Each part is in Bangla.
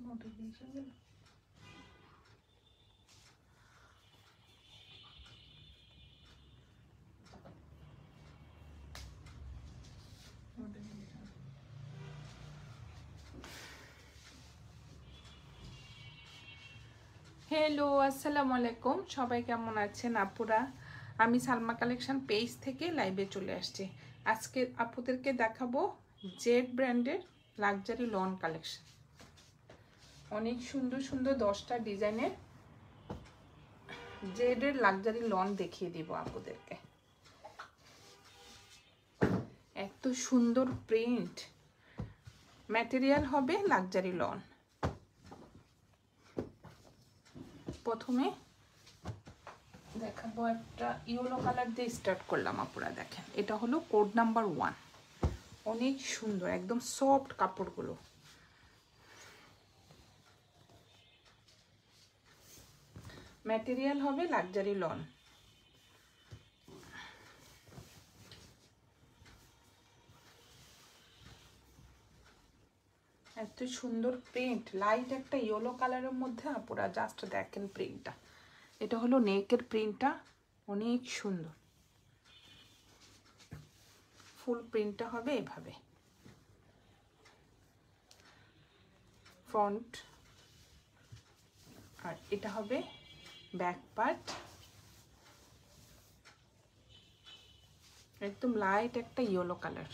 নোটিফিকেশন গেল। হ্যালো, আসসালামু আলাইকুম। সবাই কেমন আছেন আপুরা? আমি সালমা কালেকশন পেজ থেকে লাইভে চলে আসছি। আজকে আপুদেরকে দেখাবো জেড ব্র্যান্ডের লাক্সারি লন কালেকশন। অনেক সুন্দর সুন্দর 10টা ডিজাইনের জেডের লাক্সারি লন দেখিয়ে দিব আপুদেরকে। এত সুন্দর প্রিন্ট, ম্যাটেরিয়াল হবে লাক্সারি লন। প্রথমে দেখাবো একটা ইয়েলো কালার দিয়ে স্টার্ট করলাম আপুরা। দেখেন, এটা হলো কোড নাম্বার 1। অনেক সুন্দর, একদম সফট কাপড়গুলো। ম্যাটেরিয়াল হবে লাক্সারি লন। এত সুন্দর প্রিন্ট, লাইট একটা ইয়েলো কালারের মধ্যে আপুরা জাস্ট দেখেন প্রিন্টটা। এটা হলো নেকের প্রিন্টটা, অনেক সুন্দর। ফুল প্রিন্টটা হবে এভাবে। ফ্রন্ট, আর এটা হবে ব্যাক পার্ট। একদম লাইট একটা yellow colour.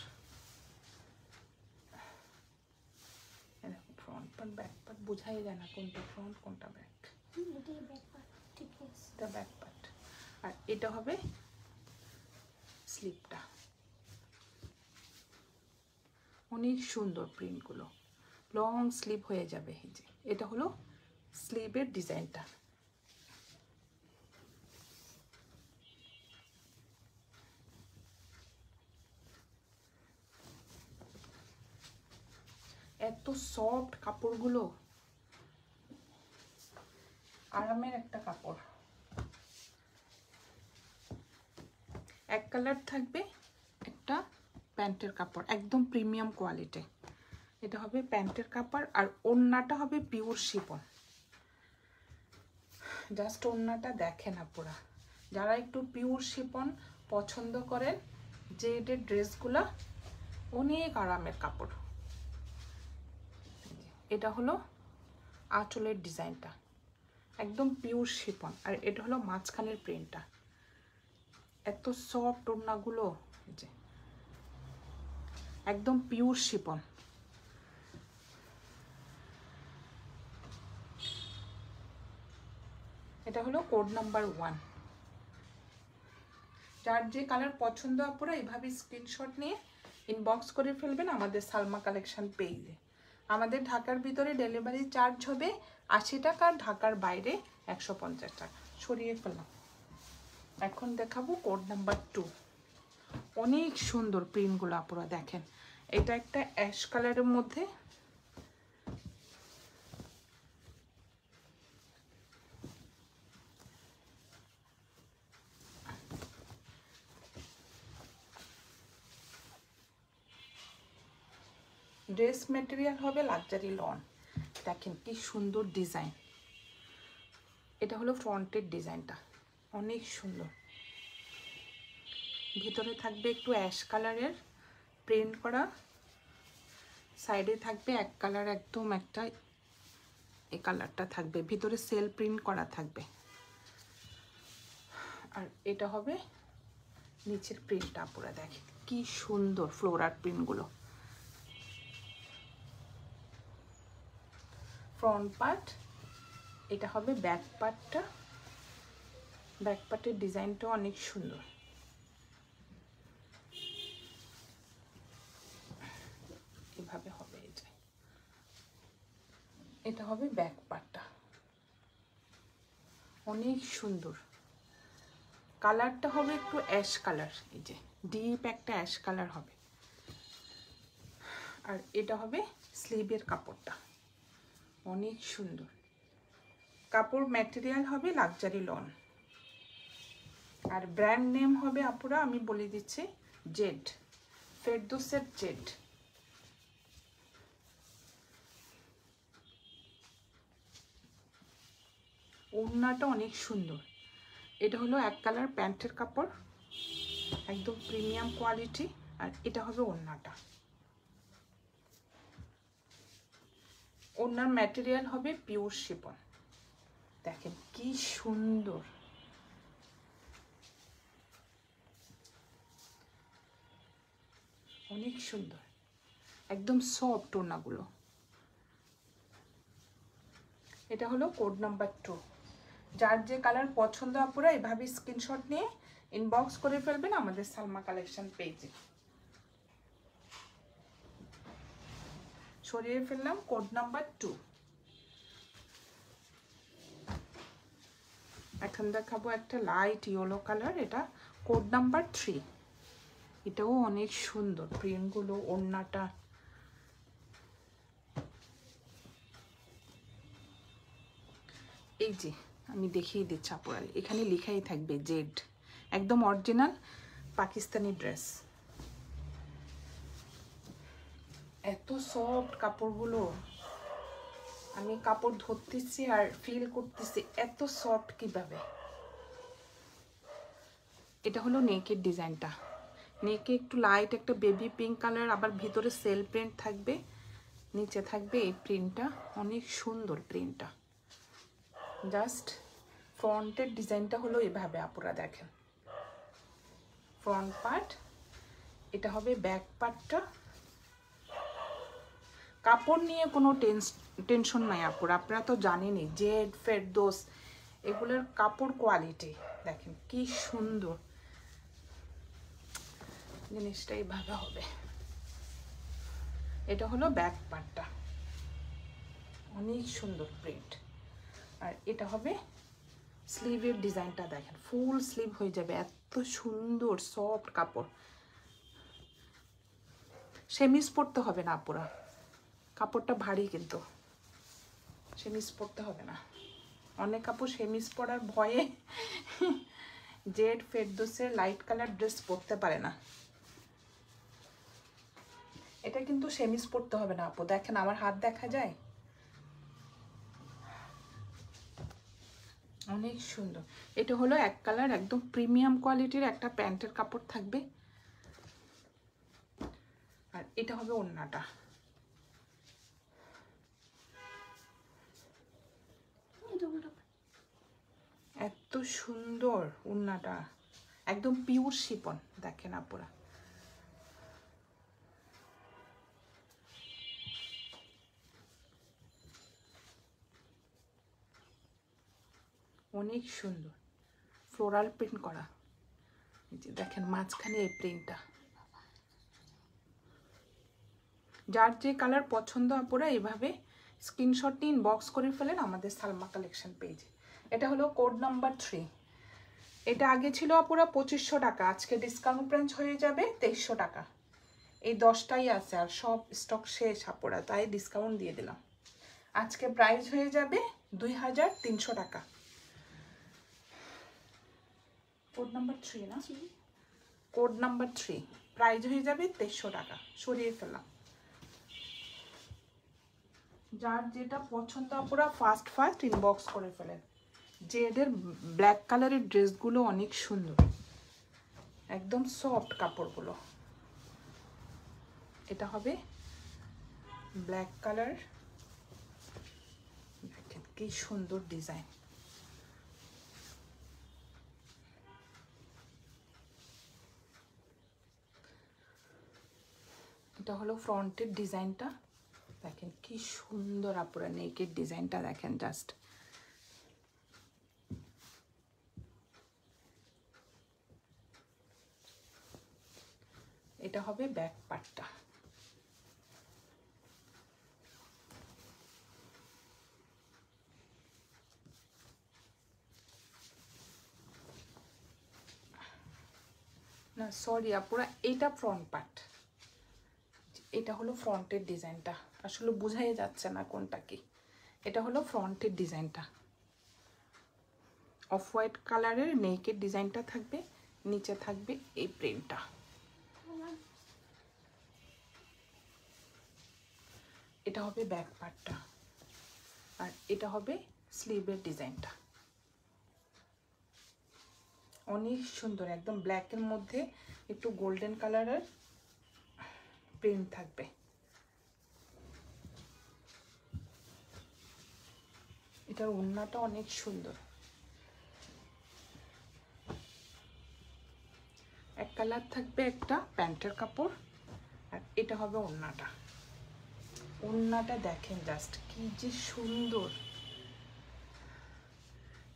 Front part back part বোঝাই যায় না কোনটা ফ্রন্ট কোনটা ব্যাক। এটা ব্যাক পার্ট। আর এটা হবে স্লিপটা। অনেক সুন্দর প্রিন্টগুলো, লং স্লিভ হয়ে যাবে। এই যে এটা হলো স্লিভের ডিজাইনটা। এত সফট কাপড়গুলো, আরামের একটা কাপড়। এক কালার থাকবে, একটা প্যান্টের কাপড়, একদম প্রিমিয়াম কোয়ালিটি। এটা হবে প্যান্টের কাপড়, আর ওড়নাটা হবে পিওর শিফন। জাস্ট ওড়নাটা দেখেন আপুরা, যারা একটু পিওর শিফন পছন্দ করেন, জেডের ড্রেসগুলা অনেক আরামের কাপড়। এটা হলো আঁচলের ডিজাইনটা, একদম পিওর শিফন। আর এটা হলো মাঝখানের প্রিন্টটা। এত সফট ওড়নাগুলো, যে একদম পিওর শিফন। এটা হলো কোড নাম্বার 1। যার যে কালার পছন্দ আপুরা এইভাবে স্ক্রিনশট নিয়ে ইনবক্স করে ফেলবেন আমাদের সালমা কালেকশন পেজে। আমাদের ঢাকার ভিতরে ডেলিভারি চার্জ হবে 80 টাকা, ঢাকার বাইরে 150 টাকা। সরিয়ে ফেললাম। এখন দেখাবো কোড নাম্বার 2। অনেক সুন্দর প্রিন্টগুলো আপুরা দেখেন। এটা একটা অ্যাশ কালারের মধ্যে, ড্রেস মেটেরিয়াল হবে লাক্সারি লন। দেখেন কি সুন্দর ডিজাইন। এটা হলো ফ্রন্টের ডিজাইনটা, অনেক সুন্দর। ভিতরে থাকবে একটু অ্যাশ কালারের প্রিন্ট করা, সাইডে থাকবে এক কালার, একদম একটা এই কালারটা থাকবে, ভিতরে সেল প্রিন্ট করা থাকবে। আর এটা হবে নিচের প্রিন্টটা পুরো দেখেন কি সুন্দর ফ্লোরাল প্রিন্টগুলো। ফ্রন্ট পার্ট, এটা হবে ব্যাক পার্টটা। ব্যাক পার্টের ডিজাইনটা অনেক সুন্দর। এভাবে হবে। এই যে এটা হবে ব্যাক পার্টটা, অনেক সুন্দর। কালারটা হবে একটু অ্যাশ কালার, এই যে ডিপ একটা অ্যাশ কালার হবে। আর এটা হবে স্লিভের কাপড়টা, অনেক সুন্দর। কাপড় ম্যাটেরিয়াল হবে লাক্সারি লন। আর ব্র্যান্ড নেম হবে আপুরা আমি বলে দিচ্ছি, জেড, ফেরদৌসের জেড। ওড়নাটা অনেক সুন্দর। এটা হলো এক কালার প্যান্টের কাপড়, একদম প্রিমিয়াম কোয়ালিটি। আর এটা হবে ওড়নাটা। ওড়নার ম্যাটেরিয়াল হবে পিওর শিফন। দেখেন কি সুন্দর, অনেক সুন্দর, একদম সফট ওড়নাগুলো। এটা হলো কোড নাম্বার 2। যার যে কালার পছন্দ আপুরা এভাবে স্ক্রিনশট নিয়ে ইনবক্স করে ফেলবেন আমাদের সালমা কালেকশন পেজে। সরিয়ে ফেললাম কোড নাম্বার 2। এখন দেখাবো একটা লাইট ইয়েলো কালার, এটা কোড নাম্বার 3। এটাও অনেক সুন্দর প্রিন্টগুলো, ওড়নাটা। এই যে আমি দেখিয়ে দিচ্ছি আপুরা, এখানে লেখাই থাকবে জেড, একদম অরিজিনাল পাকিস্তানি ড্রেস। এত সফট কাপড়গুলো, আমি কাপড় ধরতেছি আর ফিল করতেছি এত সফট কিভাবে। এটা হলো নেকের ডিজাইনটা। নেকে একটু লাইট একটা বেবি পিঙ্ক কালার, আবার ভিতরে সেল প্রিন্ট থাকবে, নিচে থাকবে এই প্রিন্টটা। অনেক সুন্দর প্রিন্টটা। জাস্ট ফ্রন্টের ডিজাইনটা হলো এভাবে আপুরা দেখেন, ফ্রন্ট পার্ট। এটা হবে ব্যাক পার্টটা। কাপড় নিয়ে কোনো টেনশন নাই আপুরা, আপনারা তো জানেনই জেড ফেরদৌস এগুলোর কাপড় কোয়ালিটি দেখেন কি সুন্দর। জিনিসটা এইভাবে হবে। এটা হলো ব্যাক পার্টটা, অনেক সুন্দর প্রিন্ট। আর এটা হবে স্লিভের ডিজাইনটা দেখেন, ফুল স্লিভ হয়ে যাবে, এত সুন্দর সফট কাপড়। সেমিস পরতে হবে না আপুরা, কাপড়টা ভারী কিন্তু সেমিস পরতে হবে না। অনেক কাপড় সেমিস পরার ভয়ে জেড ফেরদৌসের লাইট কালার ড্রেস পরতে পারে না। এটা কিন্তু সেমিস পরতে হবে না আপু, দেখেন আমার হাত দেখা যায়, অনেক সুন্দর। এটা হলো এক কালার, একদম প্রিমিয়াম কোয়ালিটির একটা প্যান্টের কাপড় থাকবে। আর এটা হবে ওড়নাটা। এত সুন্দর ওড়নাটা, একদম পিওর শিফন দেখেন আপুরা। অনেক সুন্দর ফ্লোরাল প্রিন্ট করা। এই যে দেখেন মাঝখানে এই প্রিন্টটা। যার যে কালার পছন্দ আপুরা এভাবে স্ক্রিনশট নিয়ে ইনবক্স করে ফেলেন আমাদের সালমা কালেকশন পেজে। এটা হলো কোড নাম্বার 3। এটা আগে ছিল আপুরা 2500 টাকা, আজকে ডিসকাউন্ট প্রাইস হয়ে যাবে 2300 টাকা। এই 10টাই আছে, আর সব স্টক শেষ আপুরা, তাই ডিসকাউন্ট দিয়ে দিলাম। আজকে প্রাইস হয়ে যাবে 2300 টাকা। কোড নাম্বার 3 না, কোড নাম্বার 3, প্রাইস হয়ে যাবে 2300 টাকা। সরিয়ে ফেললাম। যার যেটা পছন্দ আপুরা ফার্স্ট ইনবক্স করে ফেলেন। জেডের ব্ল্যাক কালারের ড্রেসগুলো অনেক সুন্দর, একদম সফট কাপড়গুলো। এটা হবে ব্ল্যাক কালার, দেখেন কি সুন্দর ডিজাইন। এটা হলো ফ্রন্টের ডিজাইনটা, দেখেন কি সুন্দর আপুরা। নেকের ডিজাইনটা দেখেন জাস্ট। এটা হবে ব্যাক পার্টটা। না সরি আপুরা, এটা ফ্রন্ট পার্ট। এটা হলো ফ্রন্টের ডিজাইনটা, আসলে বোঝাই যাচ্ছে না কোনটা কি। এটা হলো ফ্রন্টের ডিজাইনটা, অফ হোয়াইট কালারের নেকের ডিজাইনটা থাকবে, নিচে থাকবে এই প্রিন্টটা। এটা হবে ব্যাক পার্টটা। আর এটা হবে স্লিভের ডিজাইনটা। অনেক সুন্দর, একদম ব্ল্যাকের মধ্যে একটু গোল্ডেন কালারের প্রিন্ট থাকবে। এটার ওড়নাটা অনেক সুন্দর, এক কালার থাকবে একটা প্যান্টের কাপড়, আর এটা হবে ওড়নাটা। ওড়নাটা দেখেন জাস্ট কি যে সুন্দর।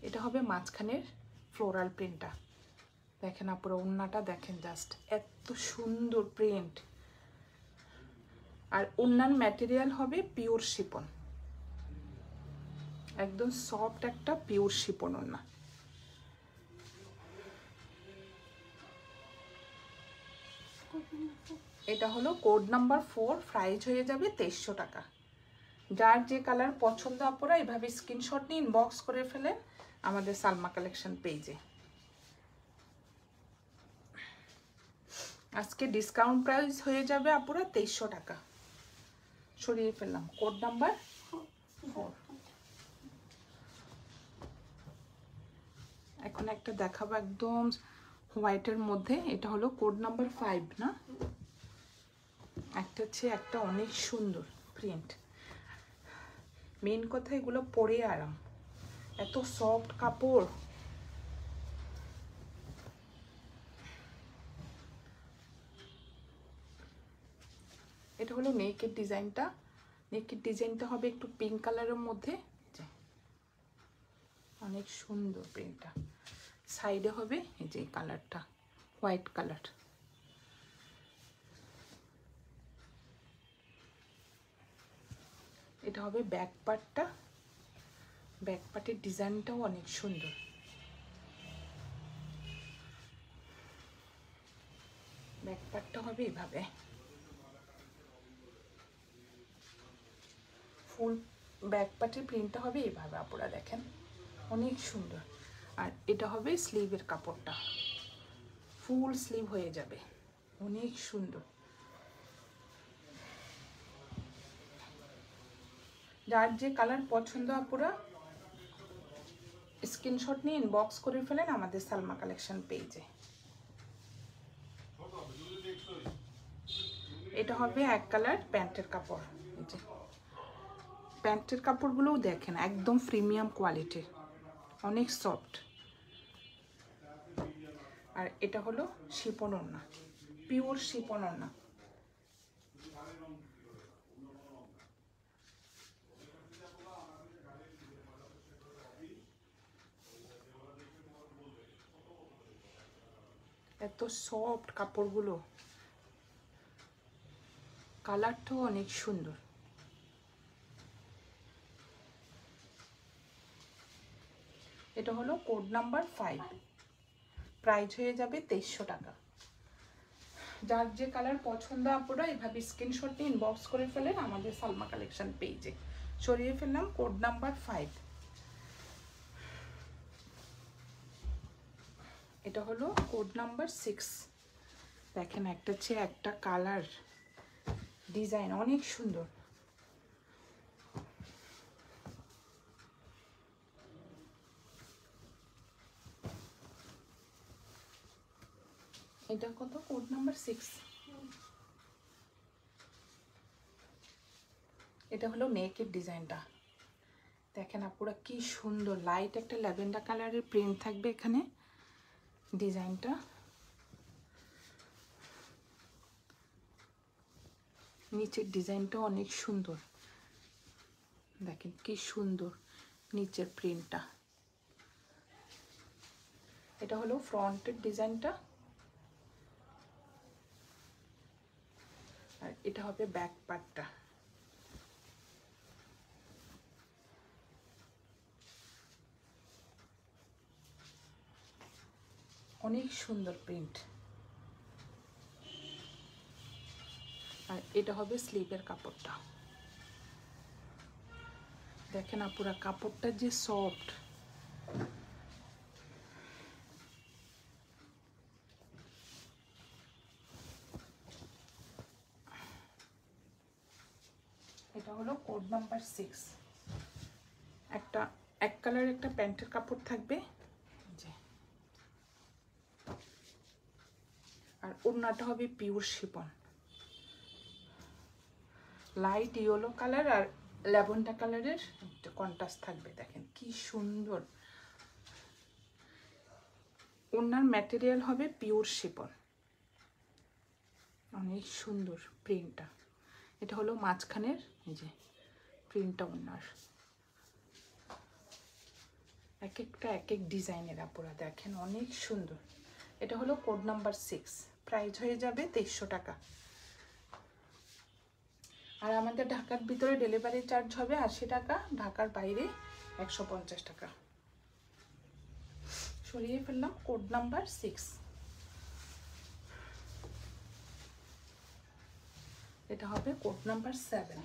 এটা হবে মাঝখানের ফ্লোরাল প্রিন্টটা, দেখেন আপুরা ওড়নাটা দেখেন জাস্ট এত সুন্দর প্রিন্ট। আর ওড়নার ম্যাটেরিয়াল হবে পিওর শিপন, একদম সফট একটা পিওর শিপন ওড়না। এটা হলো কোড নাম্বার 4, প্রাইস হয়ে যাবে 2300 টাকা। যার যে কালার পছন্দ আপুরা এভাবে স্ক্রিনশট নিয়ে ইনবক্স করে ফেলেন আমাদের সালমা কালেকশন পেজে। আজকে ডিসকাউন্ট প্রাইস হয়ে যাবে আপুরা 2300 টাকা। সরিয়ে ফেললাম কোড নাম্বার 4। এখন একটা দেখাবো একদম হোয়াইটের মধ্যে, এটা হলো কোড নাম্বার 5 না, একটা হচ্ছে একটা অনেক সুন্দর প্রিন্ট। মেন কথা এগুলো পরে আরাম, এত সফট কাপড়। এটা হলো নেকের ডিজাইনটা, নেকের ডিজাইনটা হবে একটু পিঙ্ক কালারের মধ্যে, অনেক সুন্দর প্রিন্টটা। সাইডে হবে এই যে কালারটা হোয়াইট কালার। এটা হবে ব্যাক পার্টটা, ব্যাক পার্টের ডিজাইনটাও অনেক সুন্দর। ব্যাক পার্টটা হবে এইভাবে, ফুল ব্যাক পার্টের প্রিন্টটা হবে এইভাবে আপনারা দেখেন অনেক সুন্দর। আর এটা হবে স্লিভের কাপড়টা, ফুল স্লিভ হয়ে যাবে, অনেক সুন্দর। যার যে কালার পছন্দ আপুরা স্ক্রিনশট নিয়ে ইনবক্স করে ফেলেন আমাদের সালমা কালেকশন পেজে। এটা হবে এক কালার প্যান্টের কাপড়, এই যে প্যান্টের কাপড়গুলোও দেখেন একদম প্রিমিয়াম কোয়ালিটির, অনেক সফট। আর এটা হলো শিপন ওড়না, পিওর শিপন ওড়না। এত সফট কাপড়গুলো, কালারটাও অনেক সুন্দর। এটা হলো কোড নাম্বার 5, প্রাইস হয়ে যাবে 2300 টাকা। যার যে কালার পছন্দ আপনারা এভাবে স্ক্রিনশট নিয়ে ইনবক্স করে ফেলেন আমাদের সালমা কালেকশন পেজে। সরিয়ে ফেললাম কোড নাম্বার 5। এটা হলো কোড নাম্বার 6, দেখেন একটা হচ্ছে একটা কালার ডিজাইন অনেক সুন্দর। এটা কত কোড নাম্বার 6, এটা হলো নেকের ডিজাইনটা দেখেন আপুরা কি সুন্দর, লাইট একটা ল্যাভেন্ডার কালারের প্রিন্ট থাকবে এখানে। ডিজাইনটা নিচের ডিজাইনটা অনেক সুন্দর, দেখেন কি সুন্দর নিচের প্রিন্টটা। এটা হলো ফ্রন্টের ডিজাইনটা, আর এটা হবে ব্যাক পার্টটা। অনেক সুন্দর প্রিন্ট। আর এটা হবে স্লিভের কাপড়টা, দেখেন আপুরা কাপড়টা যে সফট। এটা হলো কোড নাম্বার 6, একটা এক কালার একটা প্যান্টের কাপড় থাকবে, যে আর ওড়নাটা হবে pure chiffon, light yellow colour আর ল্যাভেন্ডার কালারের একটা কন্ট্রাস্ট থাকবে। দেখেন কি সুন্দর। ওড়নার ম্যাটেরিয়াল হবে পিওর শিফন, অনেক সুন্দর প্রিন্টটা। এটা হলো মাঝখানের এই যে প্রিন্টটা ওড়নার, এক একটা এক এক ডিজাইনের আপুরা দেখেন অনেক সুন্দর। এটা হলো কোড নাম্বার 6, প্রাইস হয়ে যাবে 2300 টাকা। আর আমাদের ঢাকার ভিতরে ডেলিভারি চার্জ হবে 80 টাকা, ঢাকার বাইরে 150 টাকা। সরিয়ে ফেললাম কোড নাম্বার 6। এটা হবে কোড নাম্বার 7।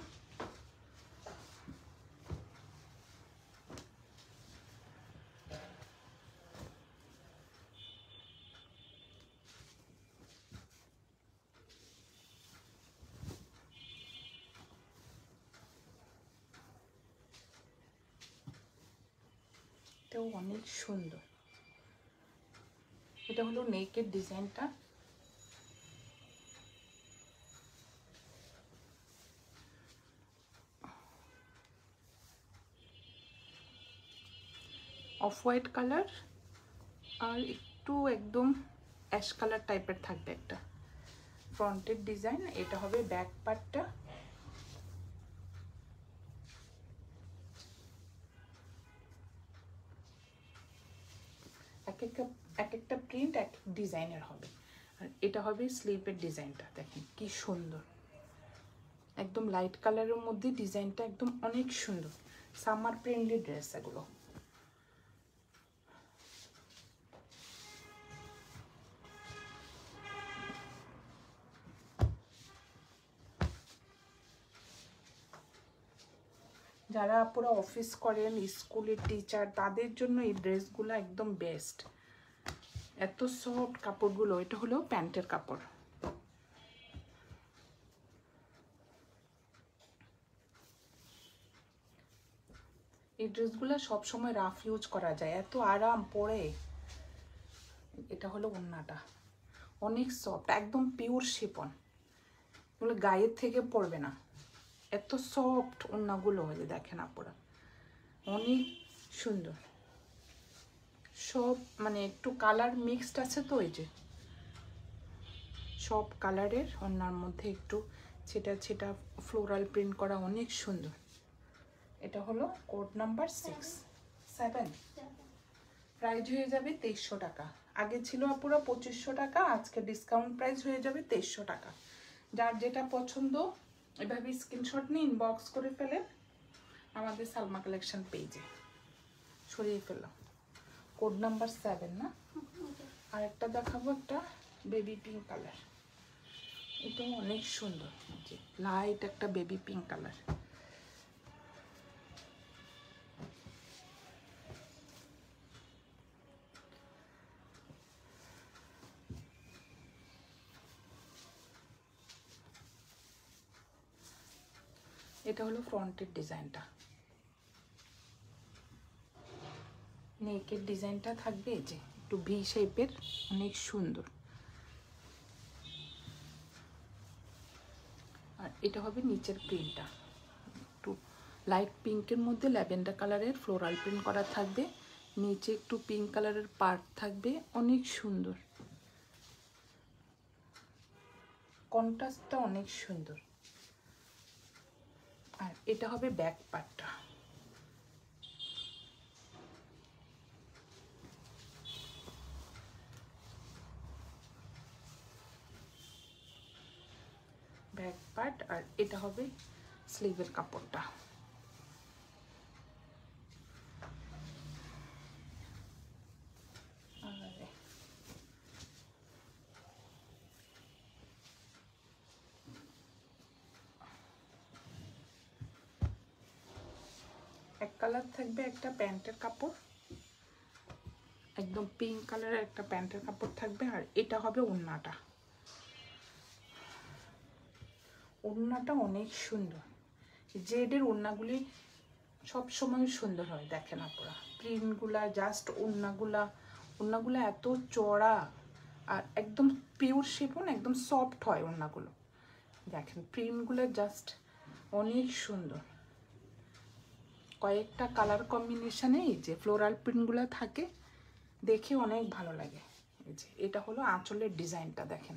এটাও অনেক সুন্দর। এটা হলো নেকের ডিজাইনটা, অফ হোয়াইট কালার আর একটু একদম অ্যাশ কালার টাইপের থাকবে একটা ফ্রন্টের ডিজাইন। এটা হবে ব্যাক পার্টটা, এক একটা প্রিন্ট এক ডিজাইনের হবে। আর এটা হবে স্লিভের ডিজাইনটা, দেখেন কি সুন্দর, একদম লাইট কালারের মধ্যে ডিজাইনটা একদম অনেক সুন্দর। সামার ফ্রেন্ডলি ড্রেস এগুলো। যারা পুরো অফিস করেন, স্কুলের টিচার, তাদের জন্য এই ড্রেসগুলো একদম বেস্ট। এত সফট কাপড়গুলো। এটা হলো প্যান্টের কাপড়। এই ড্রেসগুলো সবসময় রাফ ইউজ করা যায়, এত আরাম পরে। এটা হলো ওড়নাটা, অনেক সফট, একদম পিওর শিফন, এগুলো গায়ের থেকে পড়বে না, এত সফট ওড়নাগুলো হয়ে দেখেন আপনারা, অনেক সুন্দর। সব মানে একটু কালার মিক্সড আছে তো, এই যে সব কালারের ওড়নার মধ্যে একটু ছেটা ছেটা ফ্লোরাল প্রিন্ট করা, অনেক সুন্দর। এটা হলো কোড নাম্বার 7। প্রাইস হয়ে যাবে 2300 টাকা। আগে ছিল পুরো 2500 টাকা, আজকে ডিসকাউন্ট প্রাইস হয়ে যাবে 2300 টাকা। যার যেটা পছন্দ এভাবে স্ক্রিনশট নিয়ে ইনবক্স করে ফেলেন আমাদের সালমা কালেকশন পেজে। সরিয়ে ফেললাম কোড নাম্বার 7 না। আর একটা দেখাবো, একটা বেবি পিঙ্ক কালার। এটাও অনেক সুন্দর, যে লাইট একটা বেবি পিঙ্ক কালার। এটা হলো ফ্রন্টের ডিজাইনটা, নেকের ডিজাইনটা থাকবে এই যে একটু ভি শেপের, অনেক সুন্দর। আর এটা হবে নিচের প্রিন্টটা, একটু লাইট পিঙ্কের মধ্যে ল্যাভেন্ডার কালারের ফ্লোরাল প্রিন্ট করা থাকবে, নিচে একটু পিঙ্ক কালারের পার্ট থাকবে, অনেক সুন্দর। কন্ট্রাস্টটা অনেক সুন্দর। আর এটা হবে ব্যাক পার্টটা, ব্যাক পার্ট। আর এটা হবে স্লিভের কাপড়টা। এক কালার থাকবে একটা প্যান্টের কাপড়, একদম পিঙ্ক কালারের একটা প্যান্টের কাপড় থাকবে। আর এটা হবে ওড়নাটা, ওড়নাটা অনেক সুন্দর। জেডের ওড়নাগুলি সবসময় সুন্দর হয়, দেখেন আপনারা প্রিন্টগুলা, জাস্ট ওড়নাগুলা এত চড়া, আর একদম পিওর শিফন, একদম সফট হয় ওড়নাগুলো। দেখেন প্রিন্টগুলো জাস্ট অনেক সুন্দর, কয়েকটা কালার কম্বিনেশনে এই যে ফ্লোরাল প্রিন্টগুলো থাকে, দেখে অনেক ভালো লাগে। এই যে এটা হলো আঁচলের ডিজাইনটা, দেখেন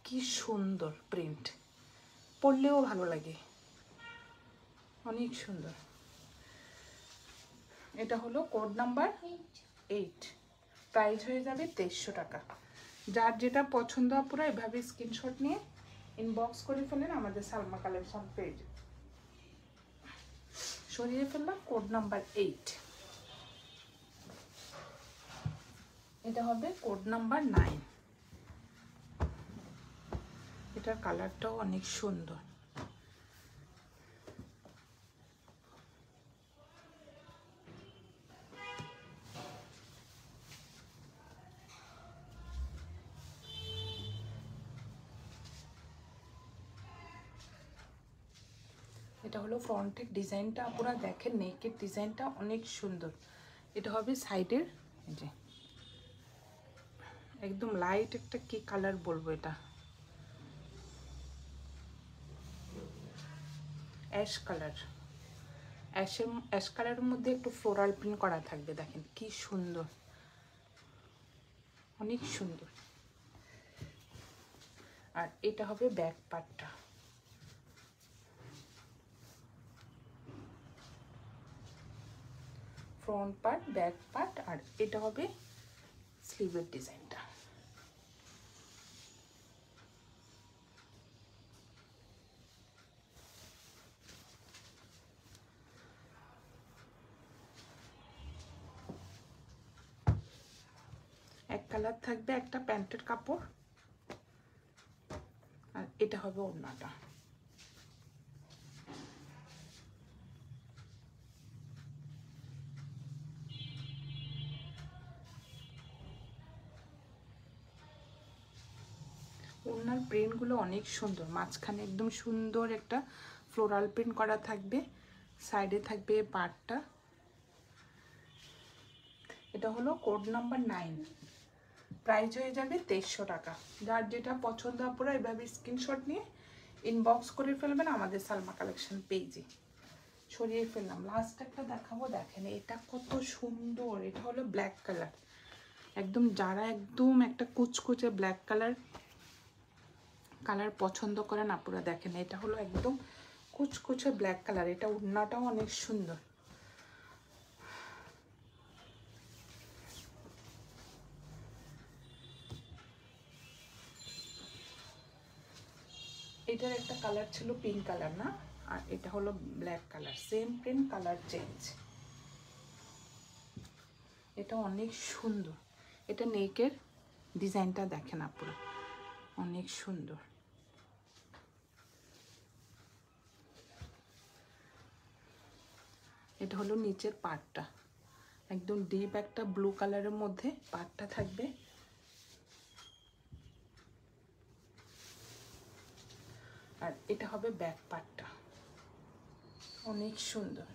কি সুন্দর প্রিন্ট, পরলেও ভালো লাগে, অনেক সুন্দর। এটা হলো কোড নাম্বার 8, প্রাইস হয়ে যাবে 2300 টাকা। যার যেটা পছন্দ পুরো এভাবে স্ক্রিনশট নিয়ে ইনবক্স করে ফেলেন আমাদের সালমা কালেকশন পেজে। সরিয়ে ফেললাম কোড নাম্বার 8, এটা হবে কোড নাম্বার 9। এটার কালারটাও অনেক সুন্দর। এটা হলো ফ্রন্টের ডিজাইনটা, পুরো দেখেন নেকের ডিজাইনটা অনেক সুন্দর। এটা হবে সাইডের, যে একদম লাইট একটা কি কালার বলবো, এটা অ্যাশ কালার, অ্যাশ কালারের মধ্যে একটু ফ্লোরাল প্রিন্ট করা থাকবে, দেখেন কি সুন্দর, অনেক সুন্দর। আর এটা হবে ব্যাক পার্টটা, ফ্রন্ট পার্ট, ব্যাক পার্ট, আর এটা হবে স্লিভের ডিজাইনটা। এক কালার থাকবে একটা প্যান্টের কাপড়, আর এটা হবে ওড়নাটা। ওড়নার প্রিন্টগুলো অনেক সুন্দর, মাঝখানে একদম সুন্দর একটা ফ্লোরাল প্রিন্ট করা থাকবে, সাইডে থাকবে পার্টটা। এটা হলো কোড নাম্বার 9, প্রাইস হয়ে যাবে 2300 টাকা। যার যেটা পছন্দ আপনারা এভাবে স্ক্রিনশট নিয়ে ইনবক্স করে ফেলবেন আমাদের সালমা কালেকশন পেজে। সরিয়ে ফেললাম, লাস্ট একটা দেখাবো, দেখেন এটা কত সুন্দর। এটা হলো ব্ল্যাক কালার, একদম যারা একদম একটা কুচকুচে ব্ল্যাক কালার পছন্দ করেন আপনারা, দেখেন এটা হলো একদম কুচকুচে ব্ল্যাক কালার। এটা ওড়নাটাও অনেক সুন্দর। এটার একটা কালার ছিল পিঙ্ক কালার না, আর এটা হলো black colour, same print, colour change. এটা অনেক সুন্দর। এটা নেকের ডিজাইনটা দেখেন আপনারা, অনেক সুন্দর। এটা হলো নিচের পার্টটা, একদম ডিপ একটা ব্লু কালারের মধ্যে পার্টটা থাকবে। আর এটা হবে ব্যাক পার্টটা, অনেক সুন্দর।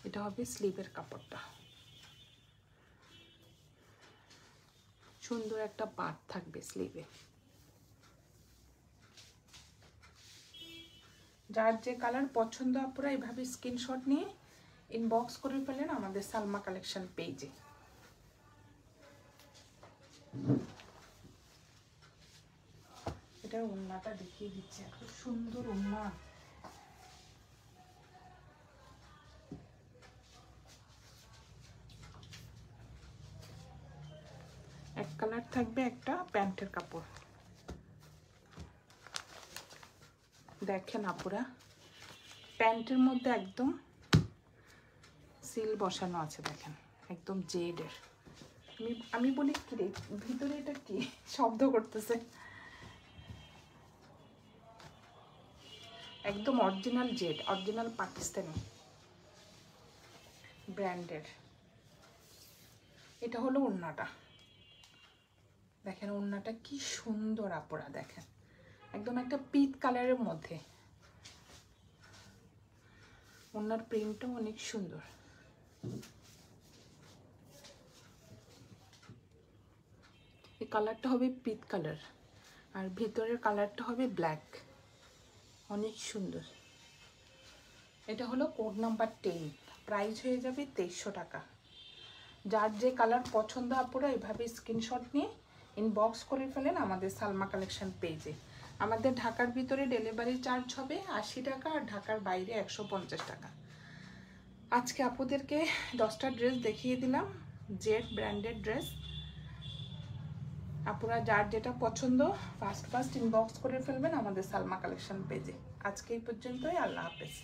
এটা হবে স্লিভের কাপড়টা, সুন্দর একটা পার্ট থাকবে স্লিভে। যার যে কালার পছন্দ আপনারা এভাবে স্ক্রিনশট নিয়ে ইনবক্স করে ফেলেন আমাদের সালমা কালেকশন পেজে। এটার ওড়নাটা দেখিয়ে দিচ্ছে, এত সুন্দর ওড়না। এক কালার থাকবে একটা প্যান্টের কাপড়, দেখেন আপুরা প্যান্টের মধ্যে একদম সিল বসানো আছে, দেখেন একদম জেডের। আমি বলি কি রে, ভিতরে এটা কি শব্দ করতেছে, একদম অরিজিনাল জেড, অরিজিনাল পাকিস্তানি ব্র্যান্ডের। এটা হলো ওড়নাটা, দেখেন ওড়নাটা কি সুন্দর আপুরা, দেখেন একদম একটা পিট কালারের মধ্যে ওনার প্রিন্টটাও অনেক সুন্দর। এই কালারটা হবে পিচ কালার, আর ভিতরের কালারটা হবে ব্ল্যাক, অনেক সুন্দর। এটা হলো কোড নাম্বার 10, প্রাইস হয়ে যাবে 2300 টাকা। যার যে কালার পছন্দ আপনারা এভাবে স্ক্রিনশট নিয়ে ইনবক্স করে ফেলেন আমাদের সালমা কালেকশন পেজে। আমাদের ঢাকার ভিতরে ডেলিভারি চার্জ হবে 80 টাকা, আর ঢাকার বাইরে 150 টাকা। আজকে আপনাদেরকে 10টা ড্রেস দেখিয়ে দিলাম, জেড ব্র্যান্ডেড ড্রেস। আপনারা যার যেটা পছন্দ ফার্স্ট ইনবক্স করে ফেলবেন আমাদের সালমা কালেকশন পেজে। আজকে এই পর্যন্তই, আল্লাহ হাফেজ।